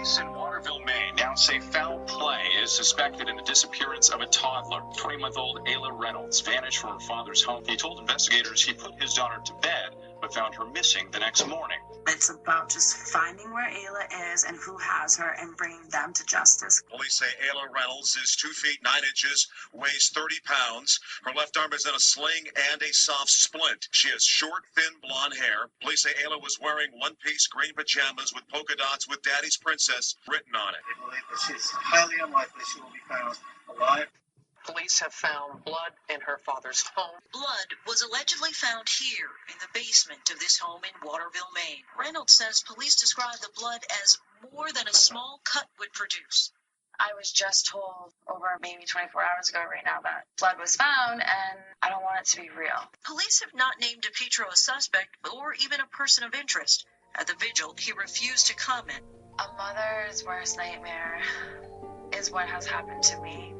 Police in Waterville, Maine now say foul play is suspected in the disappearance of a toddler. 20-month-old Ayla Reynolds vanished from her father's home. He told investigators he put his daughter to bed, but found her missing the next morning. It's about just finding where Ayla is and who has her and bringing them to justice. Police say Ayla Reynolds is 2 feet 9 inches, weighs 30 pounds. Her left arm is in a sling and a soft splint. She has short, thin blonde hair. Police say Ayla was wearing one-piece green pajamas with polka dots with Daddy's Princess written on it. They believe that it's highly unlikely she will be found alive. Police have found blood in her father's home. Blood was allegedly found here in the basement of this home in Waterville, Maine. Reynolds says police describe the blood as more than a small cut would produce. I was just told over maybe 24 hours ago right now that blood was found, and I don't want it to be real. Police have not named DePietro a suspect or even a person of interest. At the vigil, he refused to comment. A mother's worst nightmare is what has happened to me.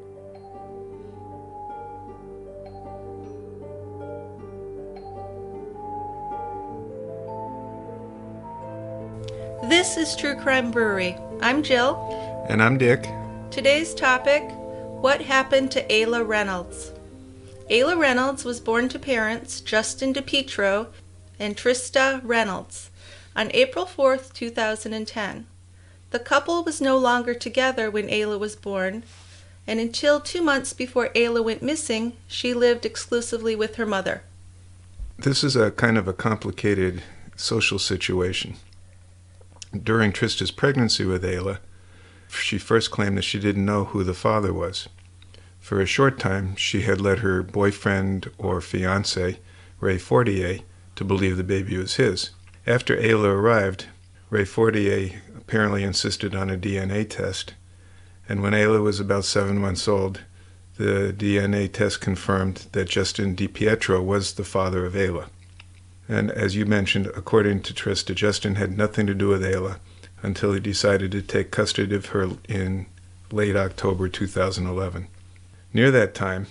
This is True Crime Brewery. I'm Jill. And I'm Dick. Today's topic, what happened to Ayla Reynolds? Ayla Reynolds was born to parents Justin DePietro and Trista Reynolds on April 4th, 2010. The couple was no longer together when Ayla was born, and until 2 months before Ayla went missing, she lived exclusively with her mother. This is a kind of a complicated social situation. During Trista's pregnancy with Ayla, she first claimed that she didn't know who the father was. For a short time, she had led her boyfriend or fiancé, Ray Fortier, to believe the baby was his. After Ayla arrived, Ray Fortier apparently insisted on a DNA test, and when Ayla was about 7 months old, the DNA test confirmed that Justin DiPietro was the father of Ayla. And as you mentioned, according to Trista, Justin had nothing to do with Ayla until he decided to take custody of her in late October 2011. Near that time,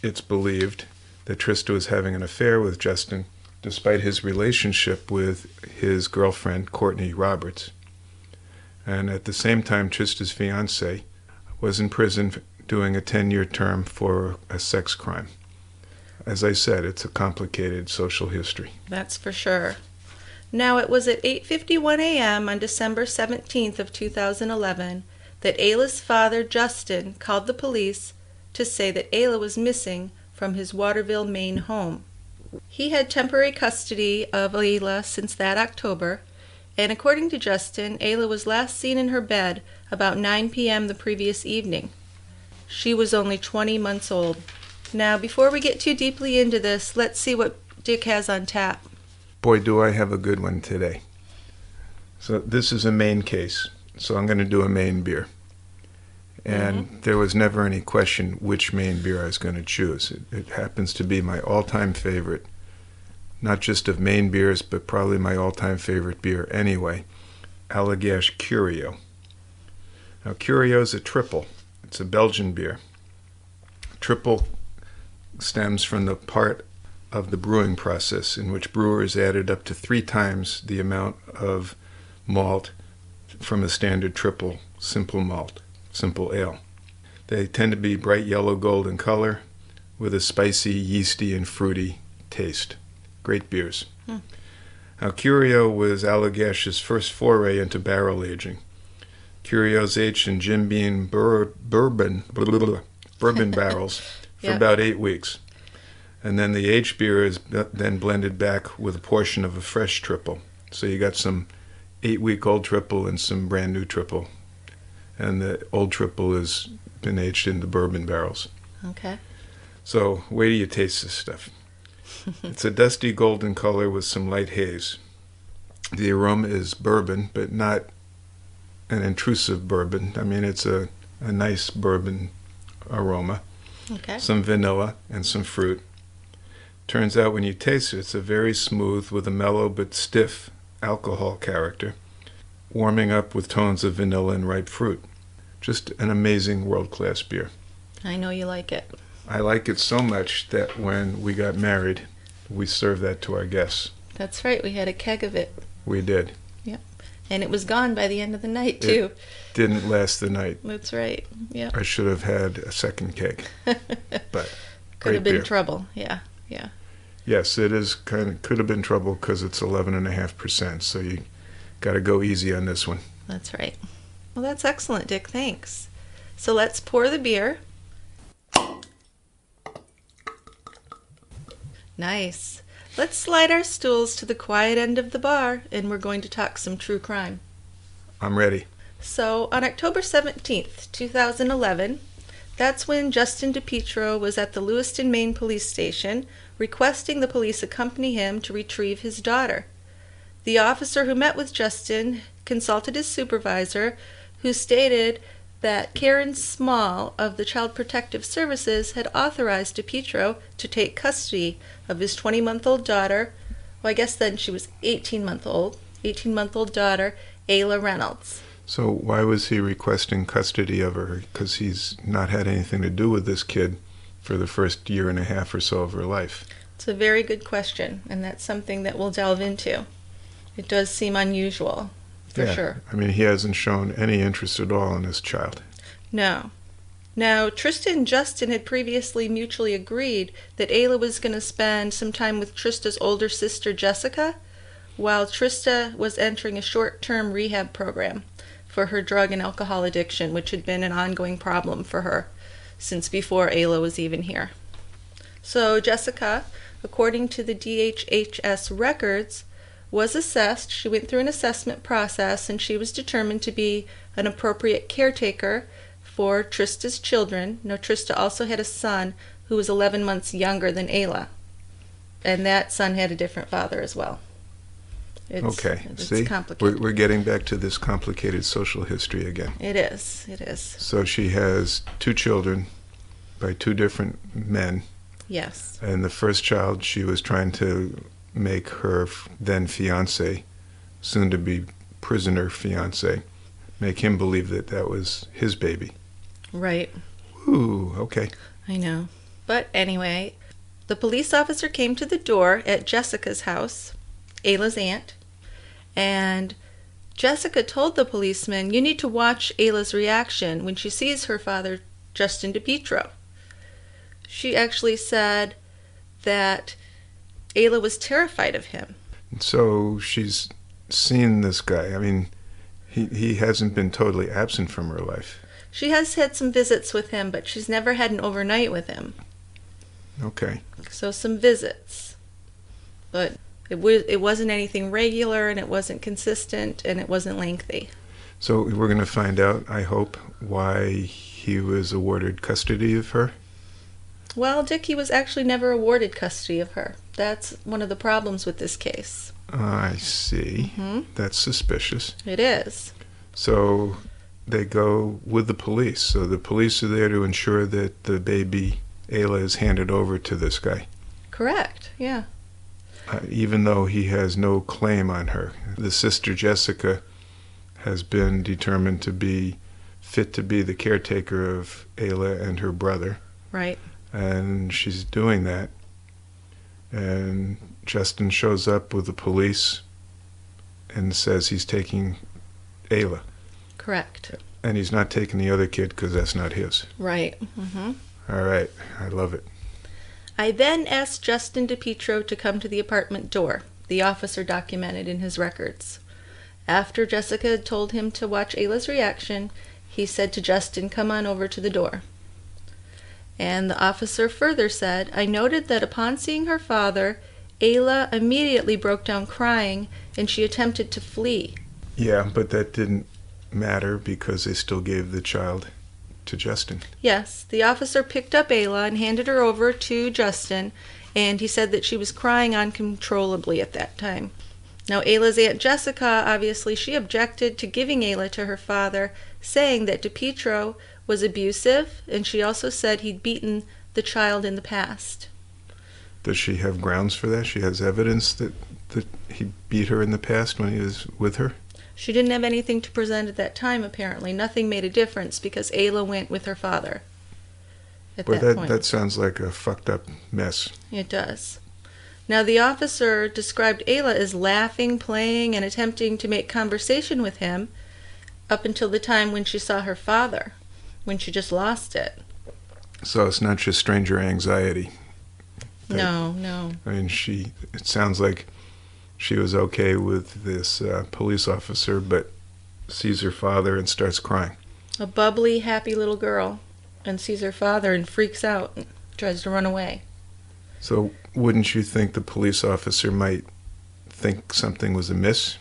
it's believed that Trista was having an affair with Justin, despite his relationship with his girlfriend, Courtney Roberts. And at the same time, Trista's fiancé was in prison doing a 10-year term for a sex crime. As I said, it's a complicated social history. That's for sure. Now, it was at 8:51 a.m. on December 17th of 2011 that Ayla's father, Justin, called the police to say that Ayla was missing from his Waterville, Maine home. He had temporary custody of Ayla since that October, and according to Justin, Ayla was last seen in her bed about 9 p.m. the previous evening. She was only 20 months old. Now, before we get too deeply into this, let's see what Dick has on tap. Boy, do I have a good one today. So this is a Maine case, so I'm going to do a Maine beer. And there was never any question which Maine beer I was going to choose. It happens to be my all-time favorite, not just of Maine beers, but probably my all-time favorite beer anyway, Allagash Curio. Now, Curio is a triple. It's a Belgian beer. Triple stems from the part of the brewing process in which brewers added up to 3 times the amount of malt from a standard triple simple malt, simple ale. They tend to be bright yellow gold in color with a spicy, yeasty, and fruity taste. Great beers. Now, Curio was Allagash's first foray into barrel aging. Curio's aged in Jim Beam bourbon barrels for about 8 weeks. And then the aged beer is then blended back with a portion of a fresh triple. So you got some 8-week-old triple and some brand new triple. And the old triple has been aged in the bourbon barrels. Okay. So wait till you taste this stuff. It's a dusty golden color with some light haze. The aroma is bourbon, but not an intrusive bourbon. I mean, it's a nice bourbon aroma. Okay. Some vanilla and some fruit. Turns out when you taste it, it's a very smooth with a mellow but stiff alcohol character, warming up with tones of vanilla and ripe fruit. Just an amazing world-class beer. I know you like it. I like it so much that when we got married, we served that to our guests. That's right, we had a keg of it. We did. Yep. And it was gone by the end of the night, too. It didn't last the night. That's right. Yeah. I should have had a second keg. But could have been beer. trouble. Yeah. Yes, it is could have been trouble because it's 11.5%. So you got to go easy on this one. That's right. Well, that's excellent, Dick. Thanks. So let's pour the beer. Nice. Let's slide our stools to the quiet end of the bar, and we're going to talk some true crime. I'm ready. So, on October 17th, 2011, that's when Justin DePietro was at the Lewiston, Maine police station requesting the police accompany him to retrieve his daughter. The officer who met with Justin consulted his supervisor, who stated that Karen Small of the Child Protective Services had authorized DePietro to take custody of his 20-month-old daughter, well, I guess then she was 18-month-old daughter, Ayla Reynolds. So why was he requesting custody of her? Because he's not had anything to do with this kid for the first year and a half or so of her life. It's a very good question, and that's something that we'll delve into. It does seem unusual, for sure. I mean, he hasn't shown any interest at all in this child. No. Now, Trista and Justin had previously mutually agreed that Ayla was going to spend some time with Trista's older sister, Jessica, while Trista was entering a short-term rehab program for her drug and alcohol addiction, which had been an ongoing problem for her since before Ayla was even here. So Jessica, according to the DHHS records, was assessed. She went through an assessment process, and she was determined to be an appropriate caretaker for Trista's children. Now, Trista also had a son who was 11 months younger than Ayla, and that son had a different father as well. See, complicated. We're getting back to this complicated social history again. It is. So she has two children by two different men. Yes. And the first child, she was trying to make her then fiancé, soon to be prisoner fiancé, make him believe that that was his baby. Right. Ooh, okay. I know. But anyway, the police officer came to the door at Jessica's house, Ayla's aunt, and Jessica told the policeman, "You need to watch Ayla's reaction when she sees her father, Justin DePietro." She actually said that Ayla was terrified of him. So she's seen this guy. I mean, he hasn't been totally absent from her life. She has had some visits with him, but she's never had an overnight with him. Okay. So some visits. But it wasn't anything regular, and it wasn't consistent, and it wasn't lengthy. So we're going to find out, I hope, why he was awarded custody of her? Well, Dickie was actually never awarded custody of her. That's one of the problems with this case. I see. Mm-hmm. That's suspicious. It is. So they go with the police. So the police are there to ensure that the baby, Ayla, is handed over to this guy. Correct, yeah. Even though he has no claim on her. The sister, Jessica, has been determined to be fit to be the caretaker of Ayla and her brother. Right. And she's doing that. And Justin shows up with the police and says he's taking Ayla. Correct. And he's not taking the other kid because that's not his. Right. Mm-hmm. All right. I love it. I then asked Justin DePietro to come to the apartment door, the officer documented in his records. After Jessica had told him to watch Ayla's reaction, he said to Justin, "Come on over to the door." And the officer further said, "I noted that upon seeing her father, Ayla immediately broke down crying, and she attempted to flee." Yeah, but that didn't matter because they still gave the child to Justin. Yes, the officer picked up Ayla and handed her over to Justin, and he said that she was crying uncontrollably at that time. Now, Ayla's Aunt Jessica, obviously, she objected to giving Ayla to her father, saying that DePietro was abusive, and she also said he'd beaten the child in the past. Does she have grounds for that? She has evidence that he beat her in the past when he was with her? She didn't have anything to present at that time, apparently. Nothing made a difference because Ayla went with her father at that point. That sounds like a fucked up mess. It does. Now, the officer described Ayla as laughing, playing, and attempting to make conversation with him up until the time when she saw her father, when she just lost it. So it's not just stranger anxiety. No. I mean, it sounds like she was okay with this police officer, but sees her father and starts crying. A bubbly, happy little girl, and sees her father and freaks out and tries to run away. So wouldn't you think the police officer might think something was amiss?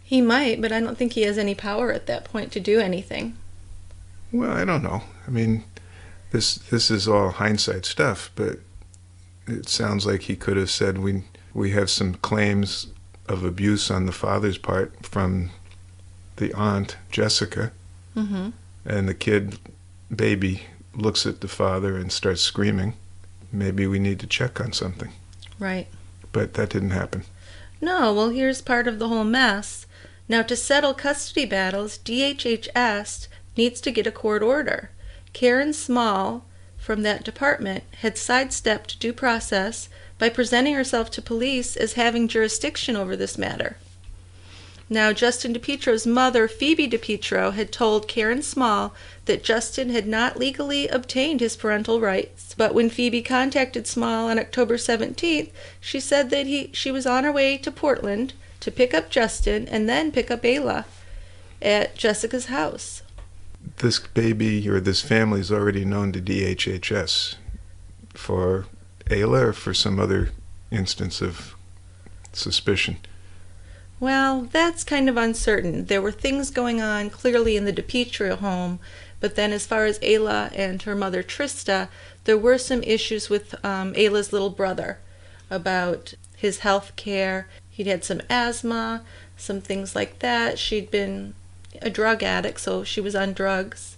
He might, but I don't think he has any power at that point to do anything. Well, I don't know. I mean, this is all hindsight stuff, but it sounds like he could have said, we have some claims of abuse on the father's part from the aunt, Jessica, Mm-hmm. and the baby looks at the father and starts screaming. Maybe we need to check on something. Right. But that didn't happen. No, well, here's part of the whole mess. Now, to settle custody battles, DHHS needs to get a court order. Karen Small from that department had sidestepped due process by presenting herself to police as having jurisdiction over this matter. Now, Justin DiPietro's mother, Phoebe DiPietro, had told Karen Small that Justin had not legally obtained his parental rights, but when Phoebe contacted Small on October 17th, she said that she was on her way to Portland to pick up Justin and then pick up Ayla at Jessica's house. This baby or this family is already known to DHHS for Ayla or for some other instance of suspicion. Well, that's kind of uncertain. There were things going on clearly in the DiPietro home, but then as far as Ayla and her mother Trista, there were some issues with Ayla's little brother about his health care. He'd had some asthma, some things like that. She'd been a drug addict, so she was on drugs.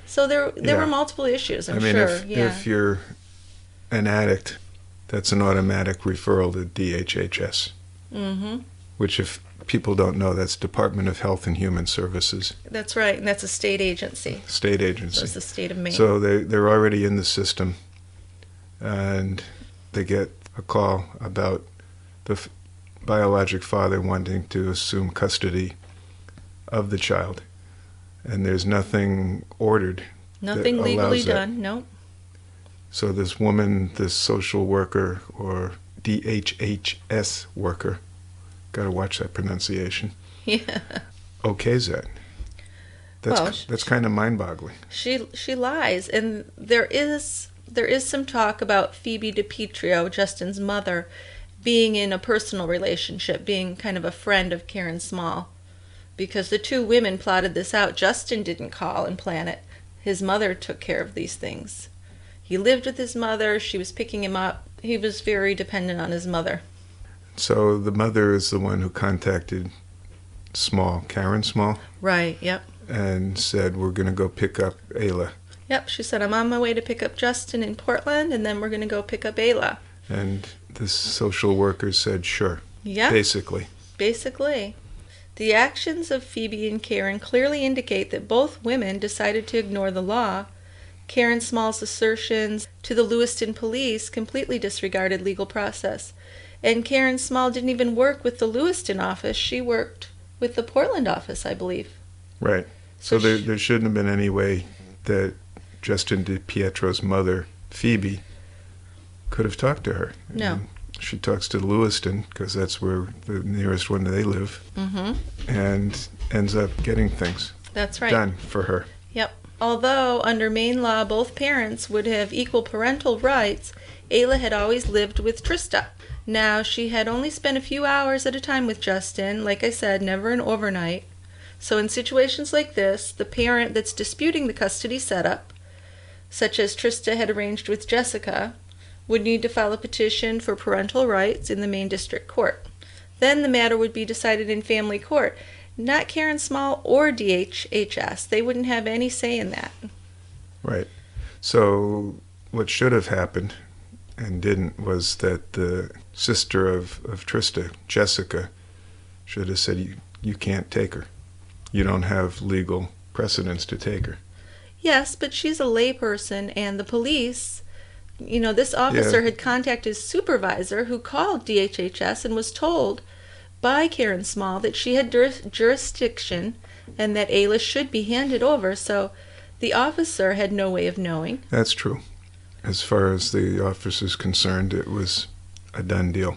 So there were multiple issues, I'm sure. If you're an addict, that's an automatic referral to DHHS. Mm-hmm. Which, if people don't know, that's Department of Health and Human Services. That's right, and that's a state agency. State agency. So it's the state of Maine. So they're already in the system, and they get a call about the biologic father wanting to assume custody of the child, and there's nothing ordered. Nothing legally done, no. So this woman, this social worker or DHHS worker, got to watch that pronunciation. Yeah. Okays that. That's kind of mind-boggling. She lies, and there is some talk about Phoebe DiPietro, Justin's mother, being in a personal relationship, being kind of a friend of Karen Small, because the two women plotted this out. Justin didn't call and plan it. His mother took care of these things. He lived with his mother. She was picking him up. He was very dependent on his mother. So the mother is the one who contacted Small, Karen Small? Right, yep. And said, we're going to go pick up Ayla. Yep, she said, I'm on my way to pick up Justin in Portland, and then we're going to go pick up Ayla. And the social worker said, sure. Yeah. Basically. The actions of Phoebe and Karen clearly indicate that both women decided to ignore the law. Karen Small's assertions to the Lewiston police completely disregarded legal process. And Karen Small didn't even work with the Lewiston office. She worked with the Portland office, I believe. Right. So there shouldn't have been any way that Justin DiPietro's mother, Phoebe, could have talked to her. No. And she talks to Lewiston, because that's where the nearest one they live, and ends up getting things That's right. done for her. Yep. Although, under Maine law, both parents would have equal parental rights, Ayla had always lived with Trista. Now, she had only spent a few hours at a time with Justin, like I said, never an overnight. So in situations like this, the parent that's disputing the custody setup, such as Trista had arranged with Jessica, would need to file a petition for parental rights in the Maine District Court. Then the matter would be decided in family court. Not Karen Small or DHHS. They wouldn't have any say in that. Right. So what should have happened and didn't was that the sister of Trista, Jessica, should have said, you can't take her. You don't have legal precedence to take her. Yes, but she's a layperson, and the police, This officer had contacted his supervisor, who called DHHS and was told by Karen Small that she had jurisdiction and that Ayla should be handed over, so the officer had no way of knowing. That's true. As far as the officer's concerned, it was a done deal.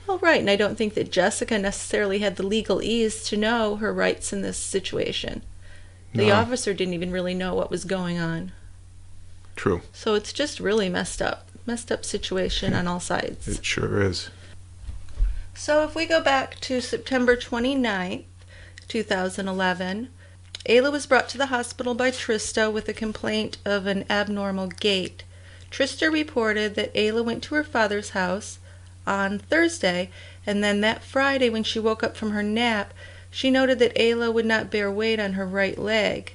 Well, right, and I don't think that Jessica necessarily had the legal ease to know her rights in this situation. The officer didn't even really know what was going on. True. So it's just really messed up situation on all sides. It sure is. So if we go back to September 29th, 2011, Ayla was brought to the hospital by Trista with a complaint of an abnormal gait. Trista reported that Ayla went to her father's house on Thursday, and then that Friday when she woke up from her nap, she noted that Ayla would not bear weight on her right leg.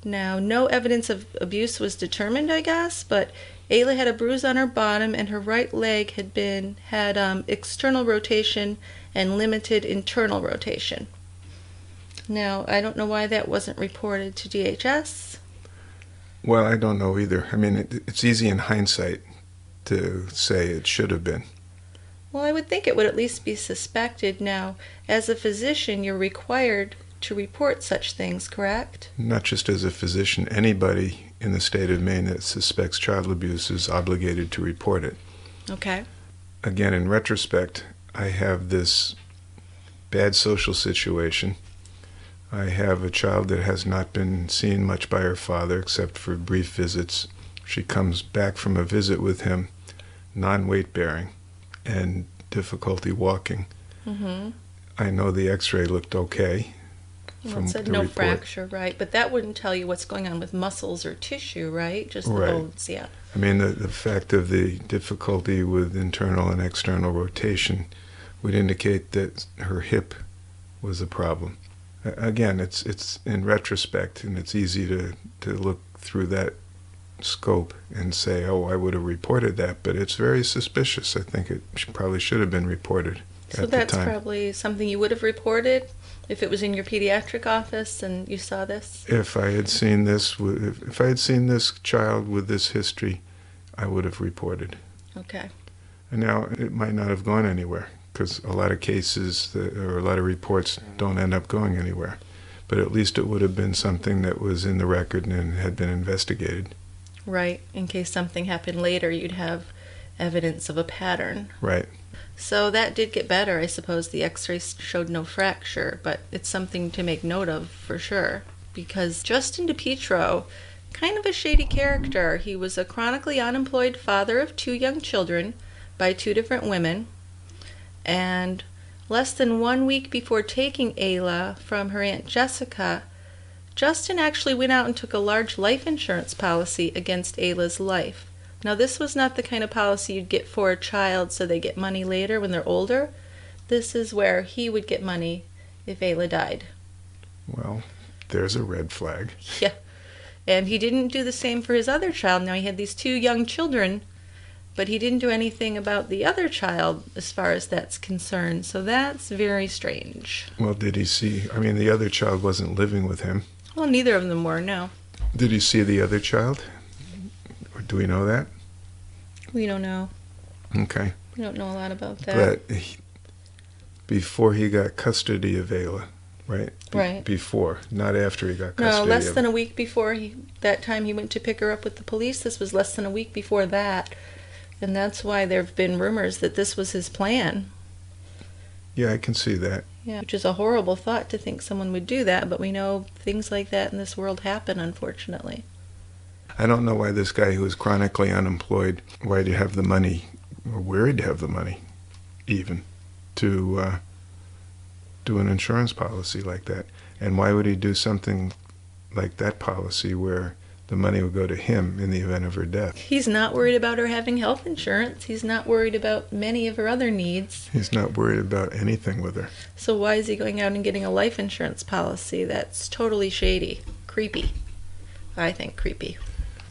Now, no evidence of abuse was determined, I guess, but Ayla had a bruise on her bottom, and her right leg had external rotation and limited internal rotation. Now, I don't know why that wasn't reported to DHS. Well, I don't know either. I mean, it's easy in hindsight to say it should have been. Well, I would think it would at least be suspected. Now, as a physician, you're required to report such things, correct? Not just as a physician. Anybody in the state of Maine that suspects child abuse is obligated to report it. Okay. Again, in retrospect, I have this bad social situation. I have a child that has not been seen much by her father except for brief visits. She comes back from a visit with him, non-weight bearing and difficulty walking. Mm-hmm. I know the x-ray looked okay. Well, it said no fracture, right? But that wouldn't tell you what's going on with muscles or tissue, right? Just the bones, yeah. I mean, the fact of the difficulty with internal and external rotation would indicate that her hip was a problem. Again, it's in retrospect, and it's easy to look through that scope and say, oh, I would have reported that, but it's very suspicious. I think it probably should have been reported at the time. So that's probably something you would have reported if it was in your pediatric office and you saw this? If I had seen this, if I had seen this child with this history, I would have reported. Okay. And now it might not have gone anywhere, because a lot of cases or a lot of reports don't end up going anywhere. But at least it would have been something that was in the record and had been investigated. Right. In case something happened later, you'd have evidence of a pattern. Right. So that did get better. I suppose the x-ray showed no fracture, but it's something to make note of for sure. Because Justin DiPietro, kind of a shady character. He was a chronically unemployed father of 2 young children by 2 different women. And less than 1 week before taking Ayla from her Aunt Jessica, Justin actually went out and took a large life insurance policy against Ayla's life. Now, this was not the kind of policy you'd get for a child so they get money later when they're older. This is where he would get money if Ayla died. Well, there's a red flag. Yeah. And he didn't do the same for his other child. Now, he had these 2 young children, but he didn't do anything about the other child as far as that's concerned. So that's very strange. Well, did he see, I mean, the other child wasn't living with him. Well, neither of them were, no. Did he see the other child? Or do we know that? We don't know. Okay. We don't know a lot about that. But before he got custody of Ayla, right? Right. Before, not after he got custody. No, less than a week before that time he went to pick her up with the police. This was less than a week before that. And that's why there have been rumors that this was his plan. Yeah, I can see that. Yeah, which is a horrible thought to think someone would do that, but we know things like that in this world happen, unfortunately. I don't know why this guy who is chronically unemployed, why do you have the money, or where he'd have the money, even, to do an insurance policy like that. And why would he do something like that policy where the money would go to him in the event of her death? He's not worried about her having health insurance. He's not worried about many of her other needs. He's not worried about anything with her. So why is he going out and getting a life insurance policy? That's totally shady. Creepy. I think creepy.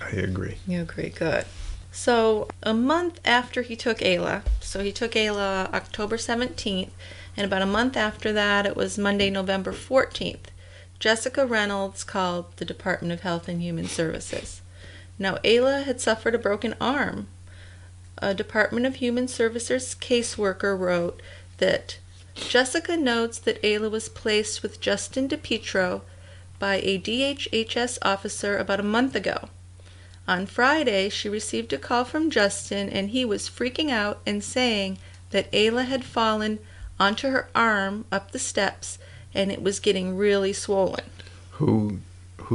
I agree. You agree, good. So a month after he took Ayla, so he took Ayla October 17th, and about a month after that, it was Monday, November 14th, Jessica Reynolds called the Department of Health and Human Services. Now, Ayla had suffered a broken arm, a Department of Human Services caseworker wrote that Jessica notes that Ayla was placed with Justin DePietro by a DHHS officer about a month ago. On Friday, she received a call from Justin, and he was freaking out and saying that Ayla had fallen onto her arm up the steps, and it was getting really swollen. Who'd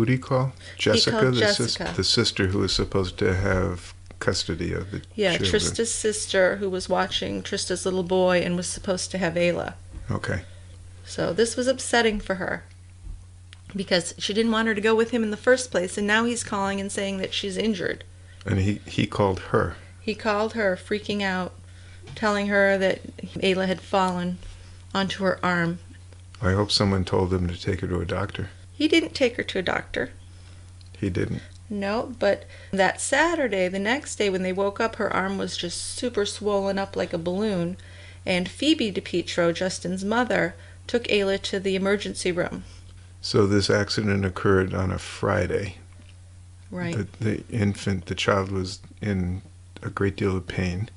he call? Jessica, he called Jessica. The sister who was supposed to have custody of the children. Trista's sister, who was watching Trista's little boy and was supposed to have Ayla. Okay. So this was upsetting for her, because she didn't want her to go with him in the first place, and now he's calling and saying that she's injured. And he called her. He called her, freaking out, telling her that Ayla had fallen onto her arm. I hope someone told him to take her to a doctor. He didn't take her to a doctor. He didn't? No, but that Saturday, the next day when they woke up, her arm was just super swollen up like a balloon, and Phoebe DePietro, Justin's mother, took Ayla to the emergency room. So this accident occurred on a Friday. Right. The child was in a great deal of pain.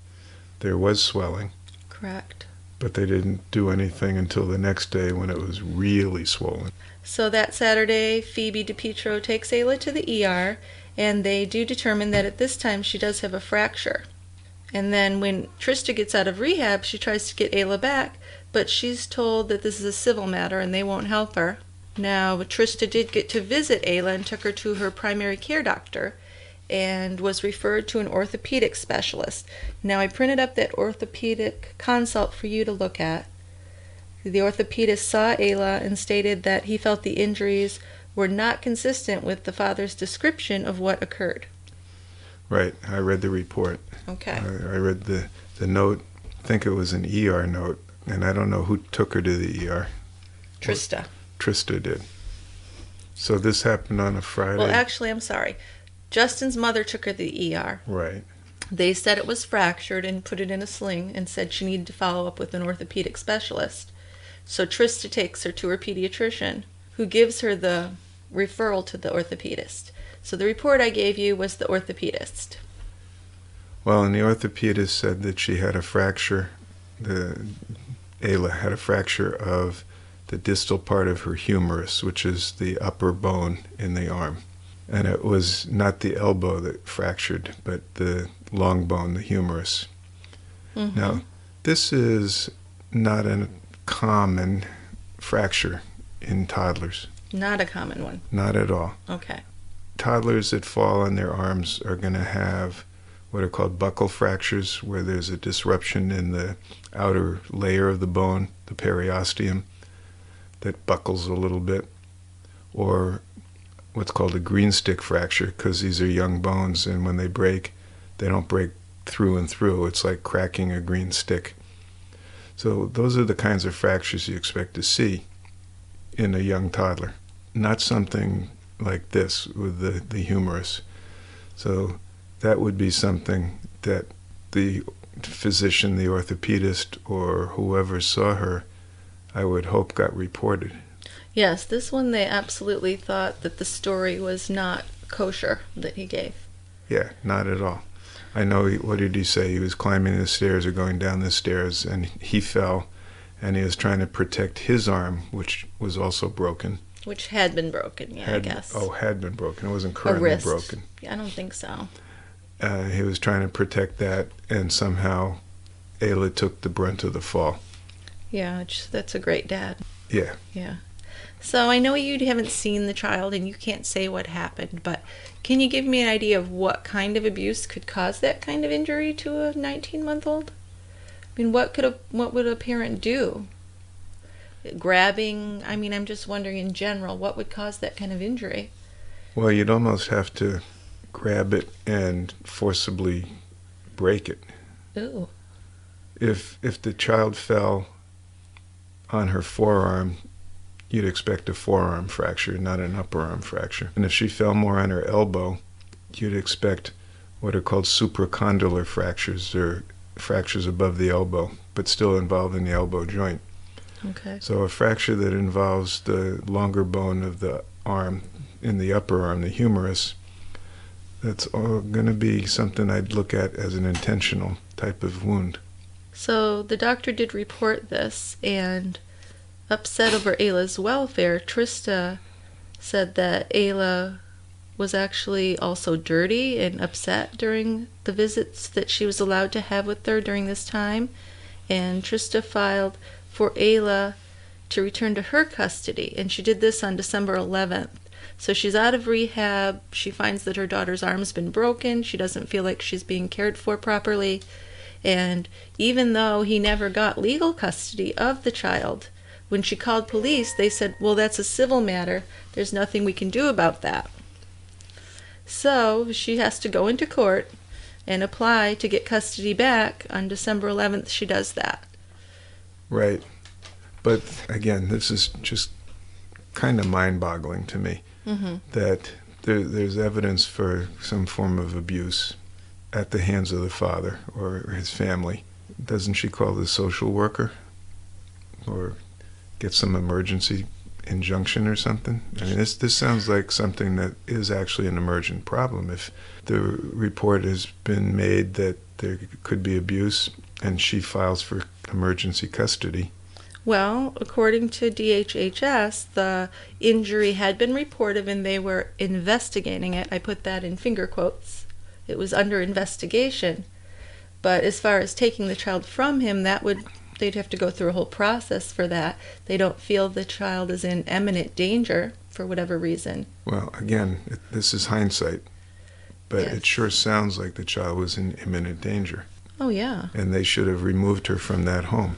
There was swelling. Correct. But they didn't do anything until the next day when it was really swollen. So that Saturday, Phoebe DePietro takes Ayla to the ER, and they do determine that at this time she does have a fracture. And then when Trista gets out of rehab, she tries to get Ayla back, but she's told that this is a civil matter and they won't help her. Now, Trista did get to visit Ayla and took her to her primary care doctor and was referred to an orthopedic specialist. Now, I printed up that orthopedic consult for you to look at. The orthopedist saw Ayla and stated that he felt the injuries were not consistent with the father's description of what occurred. Right. I read the report. Okay. I read the note. I think it was an ER note, and I don't know who took her to the ER. Trista. Trista did. So this happened on a Friday? Well, actually, I'm sorry. Justin's mother took her to the ER. Right. They said it was fractured and put it in a sling and said she needed to follow up with an orthopedic specialist. So Trista takes her to her pediatrician, who gives her the referral to the orthopedist. So the report I gave you was the orthopedist. Well, and the orthopedist said that she had a fracture. Ayla had a fracture of the distal part of her humerus, which is the upper bone in the arm. And it was not the elbow that fractured, but the long bone, the humerus. Mm-hmm. Now, this is not a common fracture in toddlers. Not a common one. Not at all. Okay. Toddlers that fall on their arms are going to have what are called buccal fractures, where there's a disruption in the outer layer of the bone, the periosteum, that buckles a little bit, or what's called a green stick fracture, because these are young bones, and when they break, they don't break through and through. It's like cracking a green stick. So those are the kinds of fractures you expect to see in a young toddler, not something like this with the humerus. So that would be something that the physician, the orthopedist, or whoever saw her, I would hope got reported. Yes, this one they absolutely thought that the story was not kosher that he gave. Yeah, not at all. I know, what did he say? He was climbing the stairs or going down the stairs, and he fell, and he was trying to protect his arm, which was also broken. Which had been broken, I guess. Oh, had been broken. It wasn't currently broken. I don't think so. He was trying to protect that, and somehow Ayla took the brunt of the fall. Yeah, that's a great dad. Yeah. Yeah. So I know you haven't seen the child and you can't say what happened, but can you give me an idea of what kind of abuse could cause that kind of injury to a 19-month-old? I mean, what would a parent do? Grabbing? I mean, I'm just wondering in general, what would cause that kind of injury? Well, you'd almost have to grab it and forcibly break it. Ooh. If the child fell on her forearm, you'd expect a forearm fracture, not an upper arm fracture. And if she fell more on her elbow, you'd expect what are called supracondylar fractures, or fractures above the elbow, but still involving the elbow joint. Okay. So a fracture that involves the longer bone of the arm in the upper arm, the humerus, that's all going to be something I'd look at as an intentional type of wound. So the doctor did report this, and upset over Ayla's welfare, Trista said that Ayla was actually also dirty and upset during the visits that she was allowed to have with her during this time, and Trista filed for Ayla to return to her custody, and she did this on December 11th. So she's out of rehab. She finds that her daughter's arm's been broken. She doesn't feel like she's being cared for properly, and even though he never got legal custody of the child, when she called police, they said, well, that's a civil matter. There's nothing we can do about that. So she has to go into court and apply to get custody back. On December 11th, she does that. Right. But again, this is just kind of mind-boggling to me, that there's evidence for some form of abuse at the hands of the father or his family. Doesn't she call the social worker or get some emergency injunction or something? I mean, this sounds like something that is actually an emergent problem. If the report has been made that there could be abuse and she files for emergency custody. Well, according to DHHS, the injury had been reported and they were investigating it. I put that in finger quotes. It was under investigation. But as far as taking the child from him, they'd have to go through a whole process for that. They don't feel the child is in imminent danger for whatever reason. Well, again, this is hindsight, but Yes. It sure sounds like the child was in imminent danger. Oh, yeah. And they should have removed her from that home.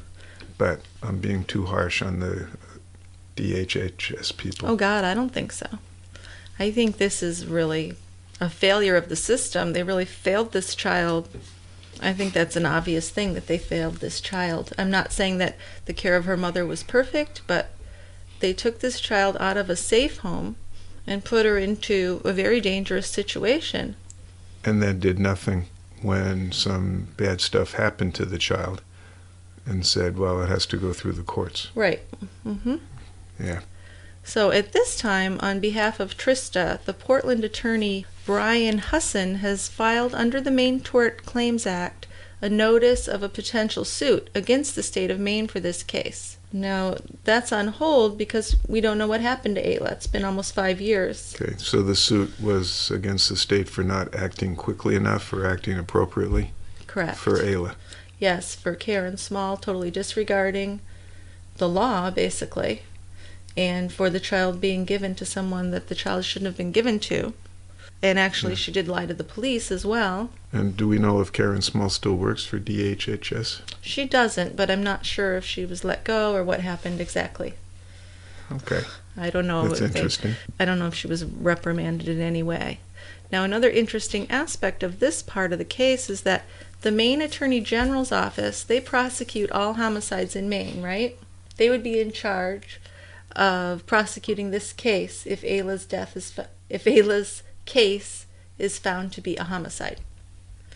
But I'm being too harsh on the DHHS people. Oh, God, I don't think so. I think this is really a failure of the system. They really failed this child. I think that's an obvious thing, that they failed this child. I'm not saying that the care of her mother was perfect, but they took this child out of a safe home and put her into a very dangerous situation. And then did nothing when some bad stuff happened to the child and said, well, it has to go through the courts. Right. Yeah. So at this time, on behalf of Trista, the Portland attorney Brian Husson has filed under the Maine Tort Claims Act a notice of a potential suit against the state of Maine for this case. Now, that's on hold because we don't know what happened to Ayla. It's been almost 5 years. Okay, so the suit was against the state for not acting quickly enough or acting appropriately? Correct. For Ayla? Yes, for Karen Small, totally disregarding the law, basically, and for the child being given to someone that the child shouldn't have been given to. And actually, she did lie to the police as well. And do we know if Karen Small still works for DHHS? She doesn't, but I'm not sure if she was let go or what happened exactly. Okay. I don't know. That's interesting. I don't know if she was reprimanded in any way. Now, another interesting aspect of this part of the case is that the Maine Attorney General's office, they prosecute all homicides in Maine, right? They would be in charge of prosecuting this case if Ayla's case is found to be a homicide.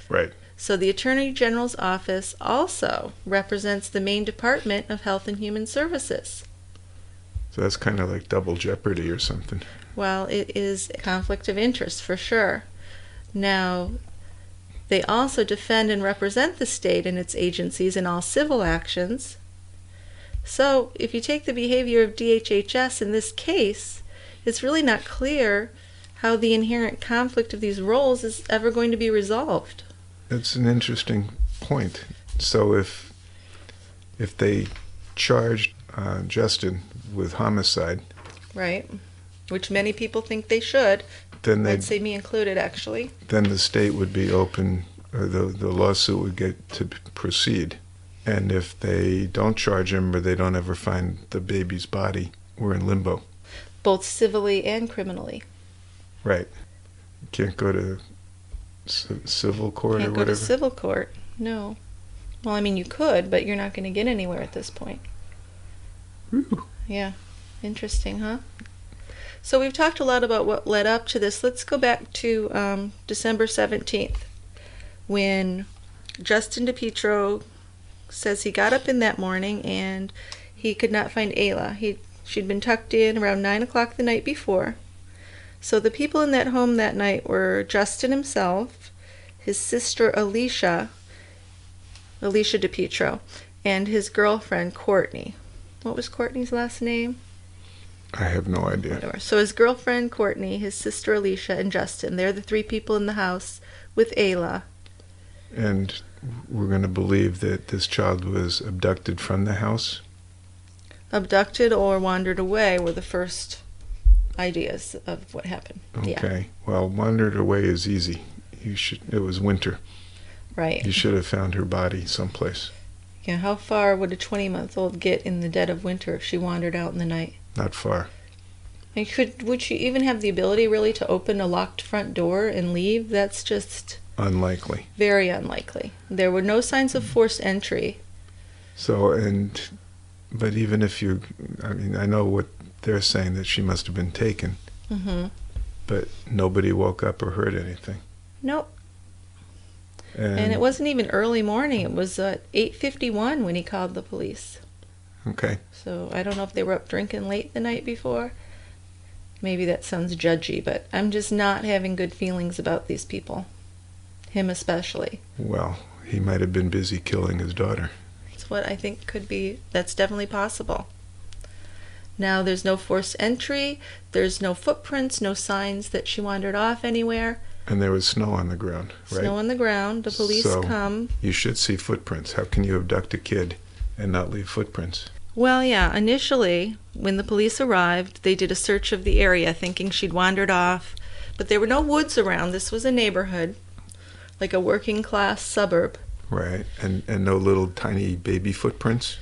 Right. So the Attorney General's office also represents the Maine Department of Health and Human Services. So that's kind of like double jeopardy or something. Well, it is a conflict of interest for sure. Now, they also defend and represent the state and its agencies in all civil actions. So, if you take the behavior of DHHS in this case, it's really not clear how the inherent conflict of these roles is ever going to be resolved. That's an interesting point. So if they charged Justin with homicide, Right. Which many people think they should. then I'd say me included, actually. then the state would be open, or the lawsuit would get to proceed. And if they don't charge him or they don't ever find the baby's body, we're in limbo. Both civilly and criminally. Right. You can't go to civil court Can't or go whatever. to civil court. No. Well, I mean, you could, but you're not going to get anywhere at this point. Whew. Yeah. Interesting, huh? So we've talked a lot about what led up to this. Let's go back to December 17th, when Justin DePietro says he got up in that morning and he could not find Ayla. She'd been tucked in around 9 o'clock the night before. So the people in that home that night were Justin himself, his sister Alicia DiPietro, and his girlfriend Courtney. What was Courtney's last name? I have no idea. Whatever. So his girlfriend Courtney, his sister Alicia, and Justin. They're the three people in the house with Ayla. And we're going to believe that this child was abducted from the house? Abducted or wandered away were the first ideas of what happened. Okay. Yeah. Well, wandered away is easy. It was winter. Right. You should have found her body someplace. Yeah, how far would a 20-month-old get in the dead of winter if she wandered out in the night? Not far. And would she even have the ability really to open a locked front door and leave? That's just unlikely. Very unlikely. There were no signs of forced entry. But even if I know what they're saying, that she must have been taken. Mm-hmm. But nobody woke up or heard anything. Nope. And it wasn't even early morning. It was 8:51 when he called the police. Okay. So I don't know if they were up drinking late the night before. Maybe that sounds judgy, but I'm just not having good feelings about these people. Him especially. Well, he might have been busy killing his daughter. That's what I think could be. That's definitely possible. Now, there's no forced entry. There's no footprints, no signs that she wandered off anywhere. And there was snow on the ground, right? Snow on the ground. The police come. You should see footprints. How can you abduct a kid and not leave footprints? Well, yeah, initially, when the police arrived, they did a search of the area, thinking she'd wandered off. But there were no woods around. This was a neighborhood, like a working-class suburb. Right, and no little tiny baby footprints?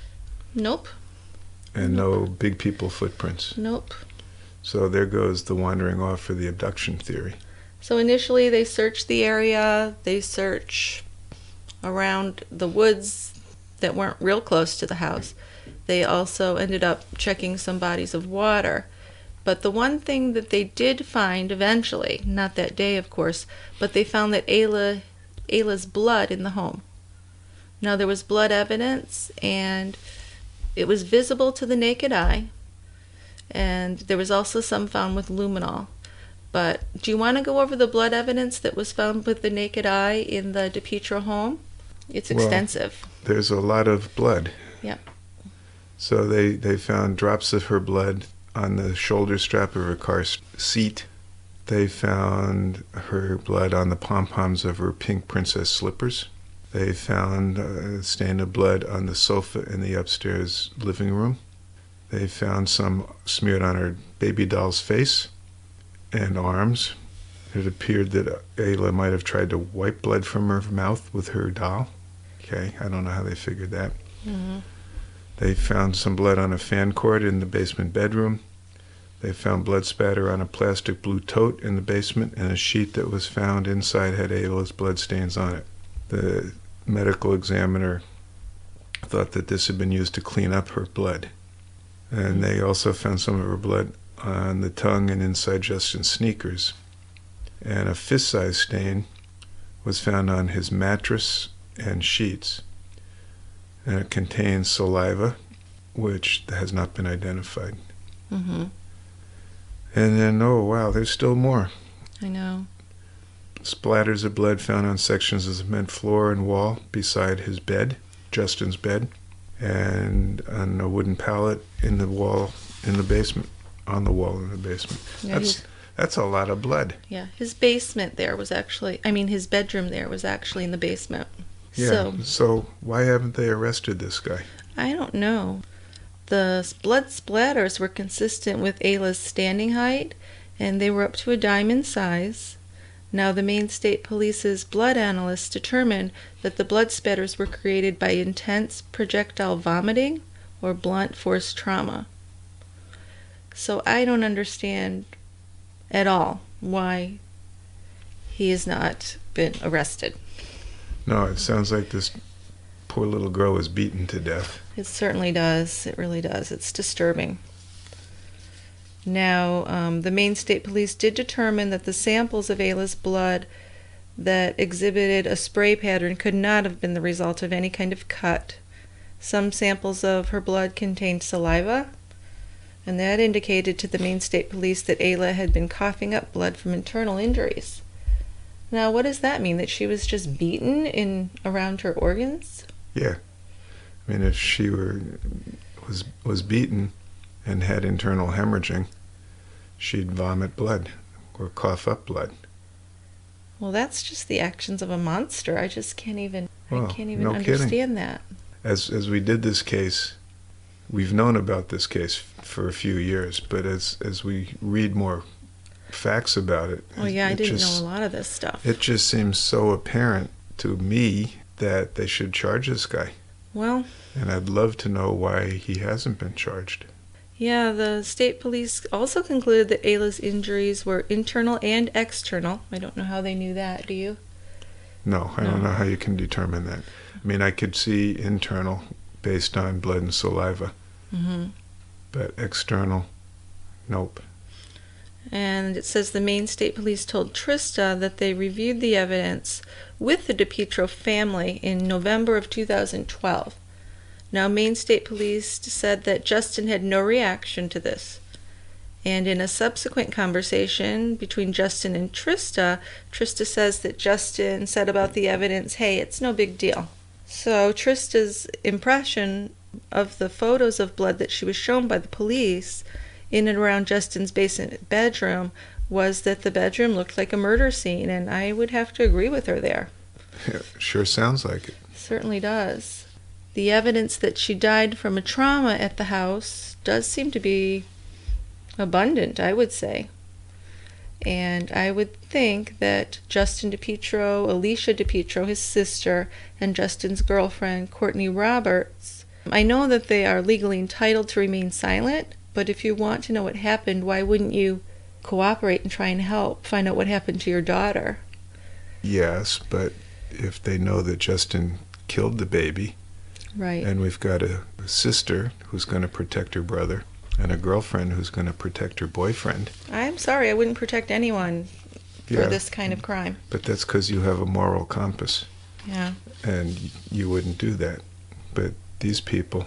Nope. And no big people footprints? Nope. So there goes the wandering off for the abduction theory. So initially they searched the area, they search around the woods that weren't real close to the house. They also ended up checking some bodies of water. But the one thing that they did find eventually, not that day of course, but they found that Ayla's blood in the home. Now there was blood evidence and it was visible to the naked eye, and there was also some found with luminol. But do you want to go over the blood evidence that was found with the naked eye in the DiPietro home? It's extensive. There's a lot of blood. Yep. So they found drops of her blood on the shoulder strap of her car seat. They found her blood on the pom-poms of her pink princess slippers. They found a stain of blood on the sofa in the upstairs living room. They found some smeared on her baby doll's face and arms. It appeared that Ayla might have tried to wipe blood from her mouth with her doll. Okay, I don't know how they figured that. Mm-hmm. They found some blood on a fan cord in the basement bedroom. They found blood spatter on a plastic blue tote in the basement, and a sheet that was found inside had Ayla's blood stains on it. The medical examiner thought that this had been used to clean up her blood. And they also found some of her blood on the tongue and inside Justin's sneakers. And a fist-sized stain was found on his mattress and sheets. And it contains saliva, which has not been identified. Mm-hmm. And then, oh wow, there's still more. I know. Splatters of blood found on sections of the cement floor and wall beside his bed, Justin's bed, and on a wooden pallet in the wall in the basement, on the wall in the basement. Yeah, that's a lot of blood. Yeah, his basement there was actually, his bedroom there was actually in the basement. Yeah, so why haven't they arrested this guy? I don't know. The blood splatters were consistent with Ayla's standing height, and they were up to a dime in size. Now, the Maine State Police's blood analysts determined that the blood spatters were created by intense projectile vomiting or blunt force trauma. So I don't understand at all why he has not been arrested. No, it sounds like this poor little girl was beaten to death. It certainly does. It really does. It's disturbing. Now, the Maine State Police did determine that the samples of Ayla's blood that exhibited a spray pattern could not have been the result of any kind of cut. Some samples of her blood contained saliva, And that indicated to the Maine State Police that Ayla had been coughing up blood from internal injuries. Now, what does that mean? That she was just beaten around her organs? Yeah. I mean, if she was beaten and had internal hemorrhaging, she'd vomit blood or cough up blood. Well, that's just the actions of a monster. I just can't even No understand kidding. that. As we did this case, we've known about this case for a few years, but as we read more facts about it, Oh yeah, I didn't know a lot of this stuff. It just seems so apparent to me that they should charge this guy. Well, and I'd love to know why he hasn't been charged. Yeah, the state police also concluded that Ayla's injuries were internal and external. I don't know how they knew that, do you? No, I don't know how you can determine that. I mean, I could see internal based on blood and saliva, but external, nope. And it says the Maine State Police told Trista that they reviewed the evidence with the DePietro family in November of 2012. Now, Maine State Police said that Justin had no reaction to this. And in a subsequent conversation between Justin and Trista, Trista says that Justin said about the evidence, hey, it's no big deal. So Trista's impression of the photos of blood that she was shown by the police in and around Justin's basement bedroom was that the bedroom looked like a murder scene, and I would have to agree with her there. Yeah, sure sounds like it. Certainly does. The evidence that she died from a trauma at the house does seem to be abundant, I would say. And I would think that Justin DePietro, Alicia DePietro, his sister, and Justin's girlfriend, Courtney Roberts, I know that they are legally entitled to remain silent, but if you want to know what happened, why wouldn't you cooperate and try and help find out what happened to your daughter? Yes, but if they know that Justin killed the baby, right, and we've got a sister who's going to protect her brother, and a girlfriend who's going to protect her boyfriend. I'm sorry, I wouldn't protect anyone for this kind of crime. But that's because you have a moral compass. Yeah. And you wouldn't do that. But these people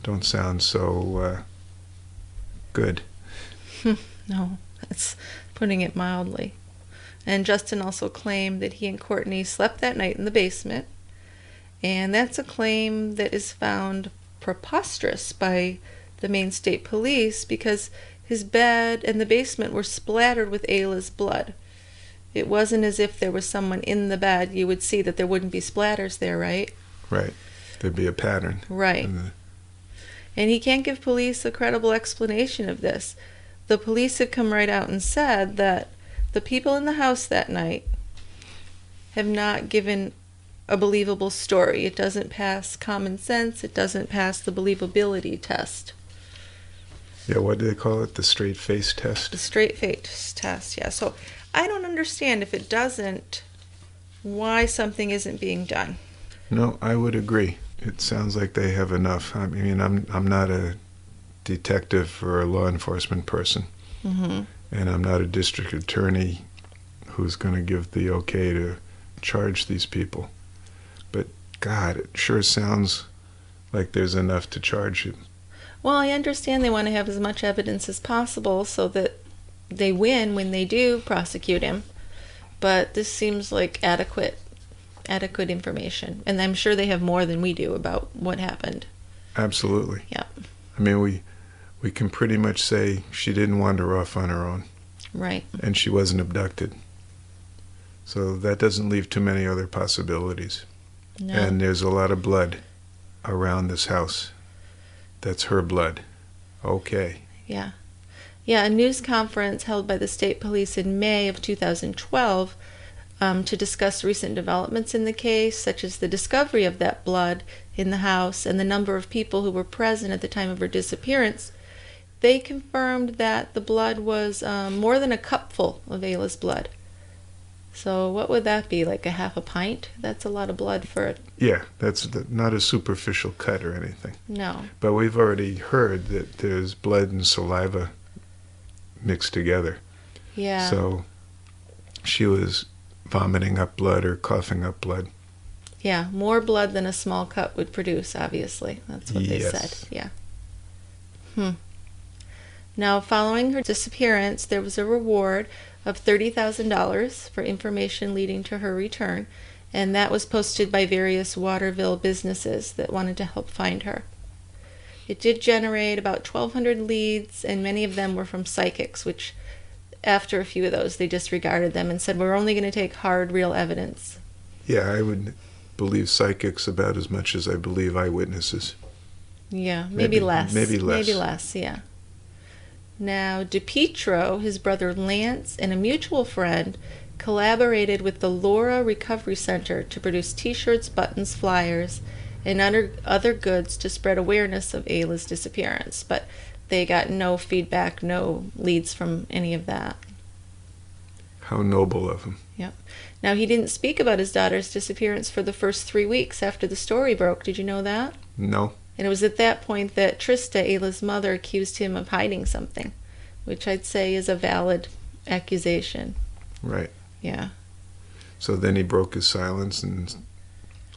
don't sound so good. No, that's putting it mildly. And Justin also claimed that he and Courtney slept that night in the basement. And that's a claim that is found preposterous by the Maine State Police because his bed and the basement were splattered with Ayla's blood. It wasn't as if there was someone in the bed. You would see that there wouldn't be splatters there, right? Right. There'd be a pattern. Right. And he can't give police a credible explanation of this. The police have come right out and said that the people in the house that night have not given a believable story. It doesn't pass common sense. It doesn't pass the believability test. Yeah, what do they call it? The straight face test? The straight face test, yeah. So I don't understand if it doesn't, why something isn't being done. No, I would agree. It sounds like they have enough. I mean, I'm not a detective or a law enforcement person, and I'm not a district attorney who's going to give the okay to charge these people. But God, it sure sounds like there's enough to charge him. Well, I understand they want to have as much evidence as possible so that they win when they do prosecute him. But this seems like adequate information. And I'm sure they have more than we do about what happened. Absolutely. Yeah. I mean, we can pretty much say she didn't wander off on her own. Right. And she wasn't abducted. So that doesn't leave too many other possibilities. No. And there's a lot of blood around this house. That's her blood. Okay. Yeah. Yeah, a news conference held by the state police in May of 2012 to discuss recent developments in the case, such as the discovery of that blood in the house and the number of people who were present at the time of her disappearance. They confirmed that the blood was more than a cupful of Ayla's blood. So what would that be, like a half a pint? That's a lot of blood for it. Yeah, that's not a superficial cut or anything. No. But we've already heard that there's blood and saliva mixed together. Yeah. So she was vomiting up blood or coughing up blood. Yeah, more blood than a small cut would produce, obviously. That's what they said. Yeah. Now, following her disappearance, there was a reward of $30,000 for information leading to her return, and that was posted by various Waterville businesses that wanted to help find her. It did generate about 1,200 leads, and many of them were from psychics, which after a few of those, they disregarded them and said, we're only going to take hard, real evidence. Yeah, I would believe psychics about as much as I believe eyewitnesses. Yeah, maybe less. Maybe less. Maybe less, yeah. Now, DePietro, his brother Lance, and a mutual friend collaborated with the Laura Recovery Center to produce T-shirts, buttons, flyers, and other goods to spread awareness of Ayla's disappearance. But they got no feedback, no leads from any of that. How noble of him. Yep. Now, he didn't speak about his daughter's disappearance for the first 3 weeks after the story broke. Did you know that? No. And it was at that point that Trista, Ayla's mother, accused him of hiding something, which I'd say is a valid accusation. Right. Yeah. So then he broke his silence and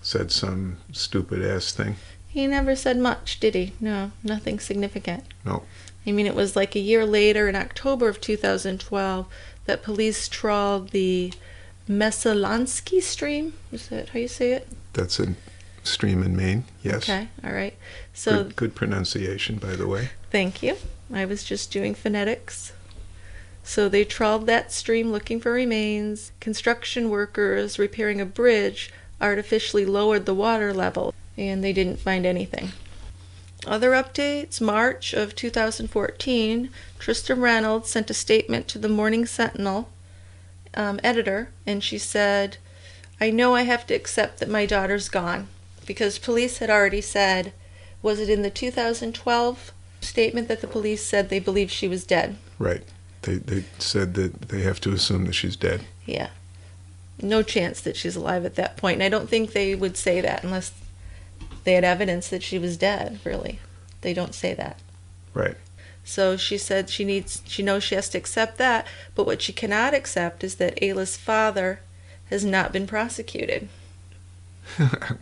said some stupid-ass thing? He never said much, did he? No, nothing significant. No. I mean, it was like a year later, in October of 2012, that police trawled the Mesalansky stream. Is that how you say it? That's a stream in Maine, yes. Okay, all right. So good pronunciation, by the way. Thank you. I was just doing phonetics. So they trawled that stream looking for remains. Construction workers repairing a bridge artificially lowered the water level, and they didn't find anything. Other updates: March of 2014, Trista Reynolds sent a statement to the Morning Sentinel editor, and she said, I know I have to accept that my daughter's gone, because police had already said, was it in the 2012 statement that the police said they believed she was dead? Right. They said that they have to assume that she's dead. Yeah. No chance that she's alive at that point. And I don't think they would say that unless they had evidence that she was dead, really. They don't say that. Right. So she said she knows she has to accept that, but what she cannot accept is that Ayla's father has not been prosecuted.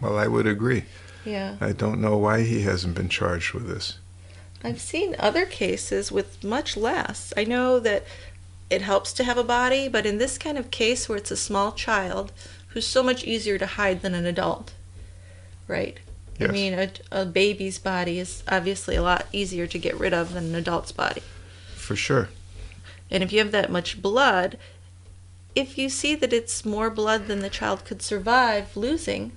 Well, I would agree. Yeah. I don't know why he hasn't been charged with this. I've seen other cases with much less. I know that it helps to have a body, but in this kind of case where it's a small child who's so much easier to hide than an adult, right? Yes. I mean, a baby's body is obviously a lot easier to get rid of than an adult's body. For sure. And if you have that much blood, if you see that it's more blood than the child could survive losing,